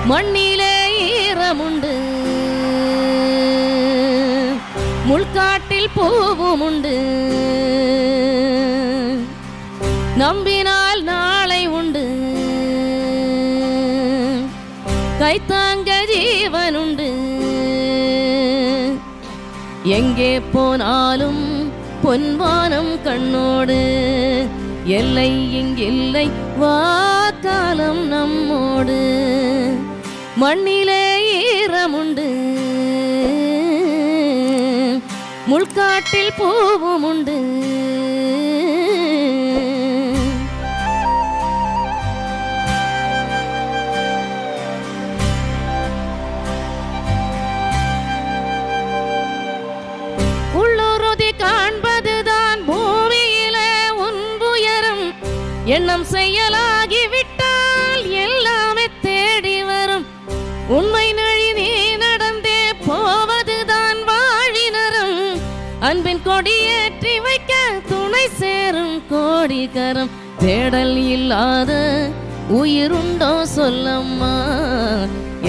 மண்ணிலே ஈரமுண்டு, முள்காட்டில் பூவும் உண்டு. நம்பினால் நாளை உண்டு, கைத்தாங்க ஜீவனுண்டு. எங்கே போனாலும் பொன்வானம் கண்ணோடு, எல்லை இங்கில்லை வாக்காலம் நம்மோடு. மண்ணிலே ஈரமுண்டு, முள்காட்டில் பூவும் உண்டு. உள்ளுறுதி காண்பதுதான் பூமியிலே உன்புயரும். எண்ணம் செயலாகிவிட்டால் எல்லாமே தேடி வரும். உண்மை நழி நீ நடந்தே போவதுதான் வாழினரும். அன்பின் கொடியேற்றி வைக்க துணை சேரும் கோடிகரம். தேடல் இல்லாத உயிருண்டோ சொல்லம்மா,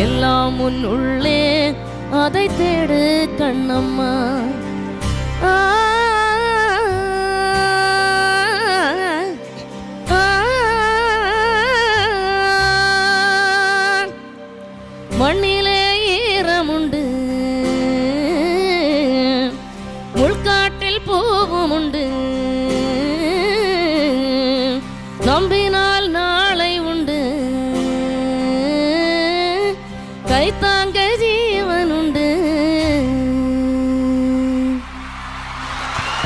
எல்லாம் உன் உள்ளே அதை தேடு கண்ணம்மா. மண்ணிலே ஈரமுண்டு, முள்காட்டில் பூவும் உண்டு. நம்பினால் நாளை உண்டு, கைத்தாங்க ஜீவனுண்டு.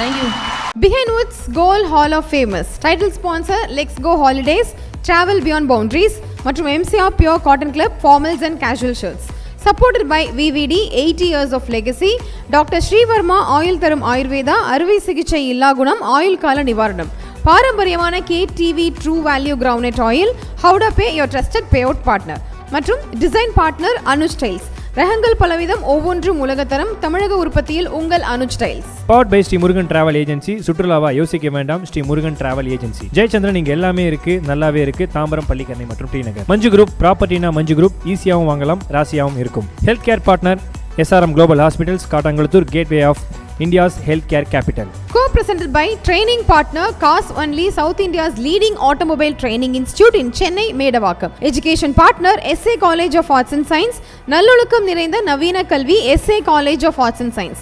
Thank you. Behind Woods Gold Hall of Famous. Title sponsor Let's Go Holidays, Travel Beyond Boundaries மற்றும் MCR Pure Cotton Club Formals and Casual Shirts. Supported by VVD 80 years of legacy. Dr. Srivarma Oil தரும் ஆயுர்வேதா, அறுவை சிகிச்சை இல்லா குணம், ஆயுள் கால நிவாரணம். பாரம்பரியமான KTV True Value Groundnut Oil. Howda Pay, your trusted payout partner. மற்றும் டிசைன் பார்ட்னர் அனுஜ் டைல்ஸ். ரகங்கள் பலவிதம், ஒவ்வொன்றும் உலகத்தரம். தமிழக உற்பத்தியில் உங்கள் Anuj tiles. Powered by Shri Murugan travel agency. சுற்றுலாவா யோசிக்க வேண்டாம், ஸ்ரீ முருகன் டிராவல் ஏஜென்சி. ஜெயச்சந்திரன் இங்க எல்லாமே இருக்கு, நல்லாவே இருக்கு. தாம்பரம், பள்ளிக்கரணை மற்றும் டி நகர். மஞ்சு குரூப் ப்ராப்பர்ட்டினா மஞ்சு குரூப், ஈஸியாகவும் வாங்கலாம், ராசியாகவும் இருக்கும். Health care partner SRM Global Hospitals, Kattankulathur, gateway of India's healthcare capital. Co-presented by training partner Cars Only, South India's leading automobile training institute in Chennai, Medavakkam. Education partner SA College of Arts and Science, நல்லொழுக்கம் நிறைந்த நவீன கல்வி SA College of Arts and Science.